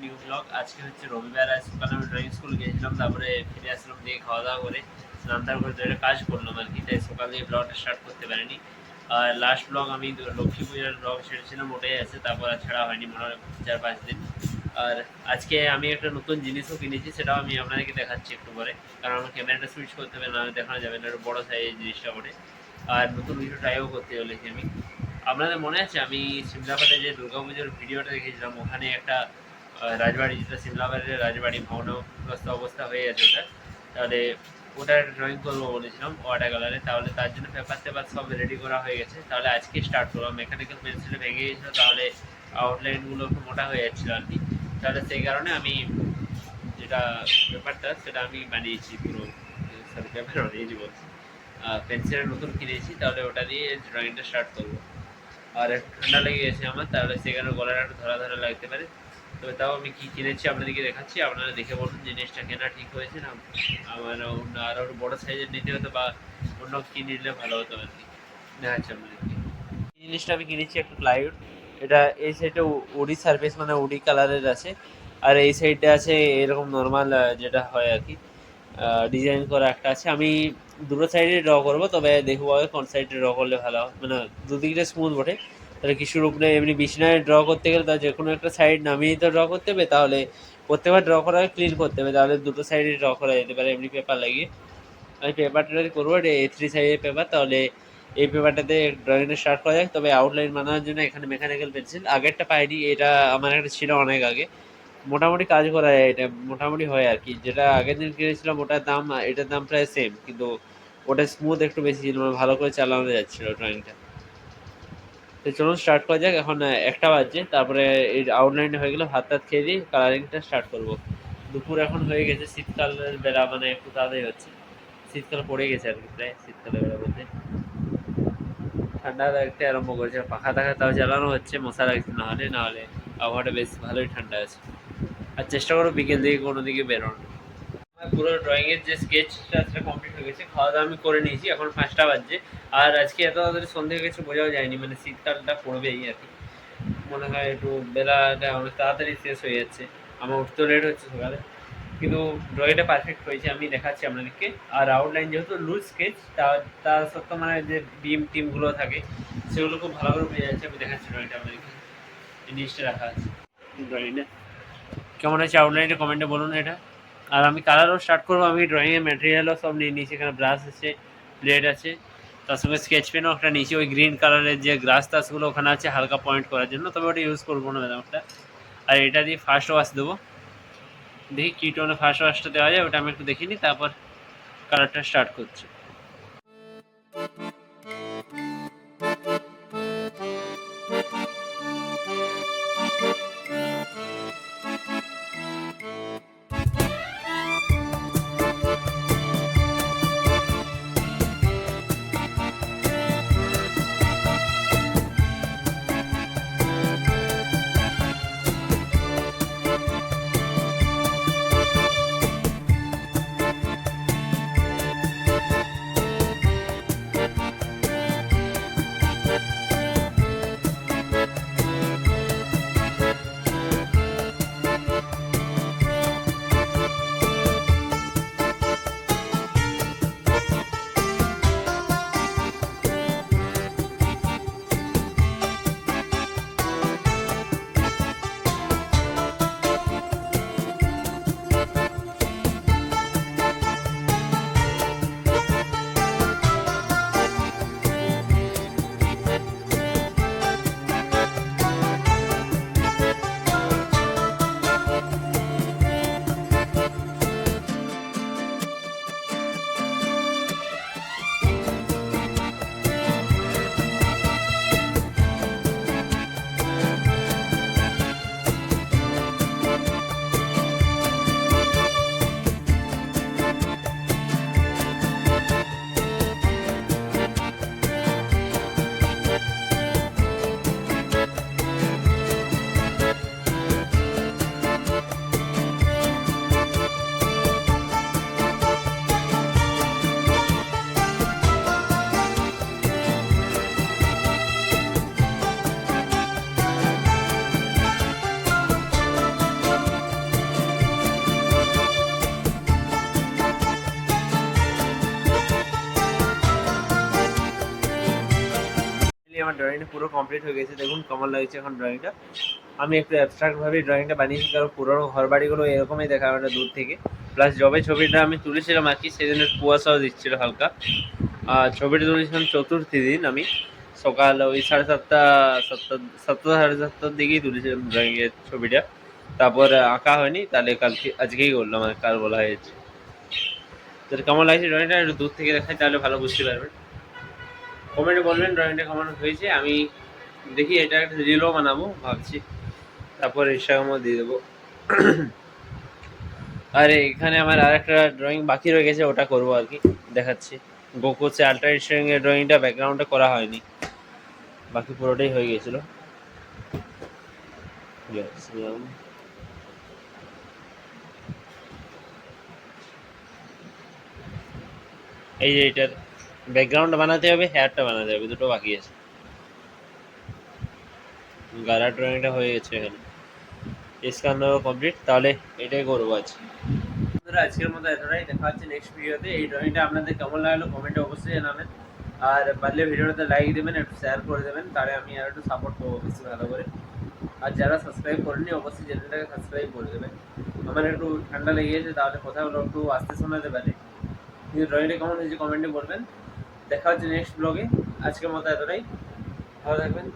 New blog. আজকে হচ্ছে রবিবার, আজ সকালে আমি ড্রয়িং স্কুল গিয়েছিলাম, তারপরে ফিরে আসলাম, দিয়ে খাওয়া দাওয়া করে স্নান টান করে একটা কাজ করলাম আর কি, তাই সকাল থেকে ব্লগটা স্টার্ট করতে পারিনি। আর লাস্ট ব্লগ আমি লক্ষ্মী পূজার ব্লগ ছেড়েছিলাম, ওটাই আছে, তারপর আর ছাড়া হয়নি মনে হয় 4-5 দিন। আর আজকে আমি একটা নতুন জিনিসও কিনেছি, সেটাও আমি আপনাদেরকে দেখাচ্ছি একটু পরে, কারণ আমার ক্যামেরাটা সুইচ করতে হবে, না দেখানো যাবে না, একটু বড় সাইজের জিনিসটা ওঠে। আর নতুন কিছু ট্রাইও করতে চলেছি আমি। আপনাদের মনে আছে আমি সিমলাপালে যে দুর্গাপুজোর ভিডিওটা দেখেছিলাম, ওখানে একটা রাজবাড়ি, যেটা সিমলাপালের রাজবাড়ি ভগ্নগ্রস্ত অবস্থা হয়ে গেছে ওটা, তাহলে ওটার ড্রয়িং করবো বলেছিলাম ওয়াটার কালারে। তাহলে তার জন্য পেপার টেপার সব রেডি করা হয়ে গেছে, তাহলে আজকে স্টার্ট করলাম। মেকানিক্যাল পেন্সিলে ভেঙে গিয়েছিলো, তাহলে আউটলাইনগুলো একটু মোটা হয়ে যাচ্ছিলো আর কি, তাহলে সেই কারণে আমি যেটা পেপারটা সেটা আমি বানিয়েছি পুরো, সরি পেপার বানিয়েছি বলছি, পেন্সিলটা নতুন কিনেছি, তাহলে ওটা দিয়ে ড্রয়িংটা স্টার্ট করবো। আর একটু ঠান্ডা লেগে গেছে আমার, তাহলে সেখানে গলাটা একটু ধরা ধরা লাগতে পারে। তবে তাও আমি কী কিনেছি আপনাদেরকে দেখাচ্ছি, আপনারা দেখে বলুন জিনিসটা কেনা ঠিক হয়েছে না, আমার আরও বড়ো সাইজের নিতে হতো, বা অন্য কী নিলে ভালো হতো আর কি, দেখাচ্ছি আপনাদেরকে। এই জিনিসটা আমি কিনেছি একটা প্লাইউড, এটা এই সাইডে উডি সারফেস মানে উডি কালারের আছে, আর এই সাইডে আছে এরকম নর্মাল যেটা হয় আর কি, ডিজাইন করা একটা আছে। আমি দুটো সাইডে ড্র করবো, তবে দেখবো আগে কোন সাইডে ড্র করলে ভালো হয়, মানে দুদিকটা স্মুথ বটে। তাহলে কিছুর উপরে এমনি বিছনায় ড্র করতে গেলে তার যে কোনো একটা সাইড নামিয়ে তো ড্র করতে হবে, তাহলে প্রত্যেকবার ড্র করা ক্লিন করতে হবে, তাহলে দুটো সাইডে ড্র করা যেতে পারে এমনি পেপার লাগিয়ে। আমি পেপারটা করবো, এটা A3 সাইজের পেপার, তাহলে এই পেপারটাতে ড্রয়িংটা স্টার্ট করা যাক। তবে আউটলাইন বানানোর জন্য এখানে মেকানিক্যাল পেন্সিল, আগেরটা পাইনি, এটা আমার একটা ছিল অনেক আগে, মোটামুটি কাজ করা যায়, এটা মোটামুটি হয় আর কি। যেটা আগের দিন কিনেছিলাম ওটার দাম এটার দাম প্রায় সেম, কিন্তু ওটা স্মুথ একটু বেশি ছিল, মানে ভালো করে চালানো যাচ্ছিল ড্রয়িংটা। তো চলুন স্টার্ট করা যাক। এখন 1টা বাজছে, তারপরে এই আউটলাইনটা হয়ে গেলে ভাত টাত খেয়ে দিয়ে কালারিংটা স্টার্ট করবো। দুপুর এখন হয়ে গেছে, শীতকালের বেলা, মানে একটু তাড়াতাড়ি হচ্ছে, শীতকাল পড়ে গেছে আর কি, প্রায় শীতকালের বেলা বলতে ঠান্ডা লাগতে আরম্ভ করেছে। পাখা টাখা তাও চালানো হচ্ছে, মশা লাগছে, না হলে আবহাওয়াটা বেশ ভালোই ঠান্ডা আছে। আর চেষ্টা করো বিকেল দিকে কোনো দিকে বেরোনো। আমার পুরো ড্রয়িংয়ের যে স্কেচটা সেটা কমপ্লিট হয়ে গেছে, খাওয়া দাওয়া আমি করে নিয়েছি, এখন 5টা বাজছে। আর আজকে এত তাড়াতাড়ি সন্ধে হয়ে গেছে বোঝাও যায়নি, মানে শীতকালটা পড়বেই আর কি, মনে হয় একটু বেলাটা অনেক তাড়াতাড়ি শেষ হয়ে যাচ্ছে। আমার উঠতেও লেট হচ্ছে সকালে, কিন্তু ড্রয়িংটা পারফেক্ট হয়েছে, আমি দেখাচ্ছি আপনাদেরকে। আর আউটলাইন যেহেতু লুজ স্কেচ, তা সত্ত্বেও মানে যে বিম টিমগুলো থাকে সেগুলো খুব ভালো করে বোঝা যাচ্ছে। আমি দেখাচ্ছি ড্রয়িংটা আপনাদেরকে, এই জিনিসটা রাখা আছে ড্রয়িংটা। কেমন হয়েছে আউটলাইনটা কমেন্টে বলুন এটা। আর আমি কালারও স্টার্ট করবো। আমি ড্রয়িংয়ের ম্যাটেরিয়ালও সব নিয়ে নিয়েছি, এখানে ব্রাশ আছে, প্লেট আছে, তার সঙ্গে স্কেচ পেনও একটা নিয়েছি। ওই গ্রিন কালারের যে গ্রাস টাসগুলো ওখানে আছে হালকা পয়েন্ট করার জন্য, তবে ওটা ইউজ করবো না ম্যাডাম ওটা। আর এটা দিয়ে ফার্স্ট ওয়াশ দেবো, দেখি কী টোনে ফার্স্ট ওয়াশটা দেওয়া যায়, ওটা আমি একটু দেখে নিই, তারপর কালারটা স্টার্ট করছি। আমার ড্রয়িংটা পুরো কমপ্লিট হয়ে গেছে। দেখুন কেমন লাগছে এখন ড্রয়িংটা। আমি একটু অ্যাবস্ট্রাক্টভাবেই ড্রয়িংটা বানিয়েছি, কারণ পুরোনো ঘর বাড়িগুলো এরকমই দেখা হয় দূর থেকে। প্লাস যবে ছবিটা আমি তুলেছিলাম আর কি, সেদিনের কুয়াশাও দিচ্ছিল হালকা। আর ছবিটা তুলেছিলাম চতুর্থী দিন আমি, সকাল ওই 7:30 সাতটা 7:30 দিকেই তুলেছিলাম ড্রয়িংয়ের ছবিটা। তারপর আঁকা হয়নি, তাহলে কালকে আজকেই করলাম, আর কাল বলা হয়েছে। তো কেমন লাগছে ড্রয়িংটা একটু দূর থেকে দেখাই, তাহলে ভালো বুঝতে পারবেন। কমেন্টে বলবেন ড্রয়িংটা কেমন হয়েছে। আমি দেখি এটা একটা রিলও বানাবো ভাবছি, তারপর ইনস্টাগ্রামও দিয়ে দেবো। আর এখানে আমার আর একটা ড্রয়িং বাকি রয়ে গেছে, ওটা করবো আর কি, দেখাচ্ছি। গোকুচে আল্ট্রাস্ট্রিং এর ড্রয়িংটা ব্যাকগ্রাউন্ডে করা হয়নি, বাকি পুরোটাই হয়ে গেছিল। এই যে এটার ব্যাকগ্রাউন্ড বানাতে হবে, হেয়ারটা বানাতে হবে, দুটো বাকি আছে। গালা ড্রয়িংটা হয়ে গেছে এখানে, স্ক্যানারও কমপ্লিট। তাহলে এটাই করবো আজ। বন্ধুরা আজকের মতো এতটাই, দেখা হচ্ছে নেক্সট ভিডিওতে। এই ড্রয়িংটা আপনাদের কেমন লাগলো কমেন্টে অবশ্যই জানাবেন। আর পারলে ভিডিওটাতে লাইক দেবেন, একটু শেয়ার করে দেবেন, তাহলে আমি আর একটু সাপোর্ট করবো বেশি ভালো করে। আর যারা সাবস্ক্রাইব করেনি অবশ্যই চ্যানেলটাকে সাবস্ক্রাইব করে দেবেন। আমার একটু ঠান্ডা লেগে গেছে, তাহলে কথাগুলো একটু আস্তে শোনাতে পারে। কিন্তু ড্রয়িংটা কেমন হয়েছে কমেন্টে বলবেন। দেখা হচ্ছে নেক্সট ব্লগে। আজকের মতো এতটাই, ভালো থাকবেন।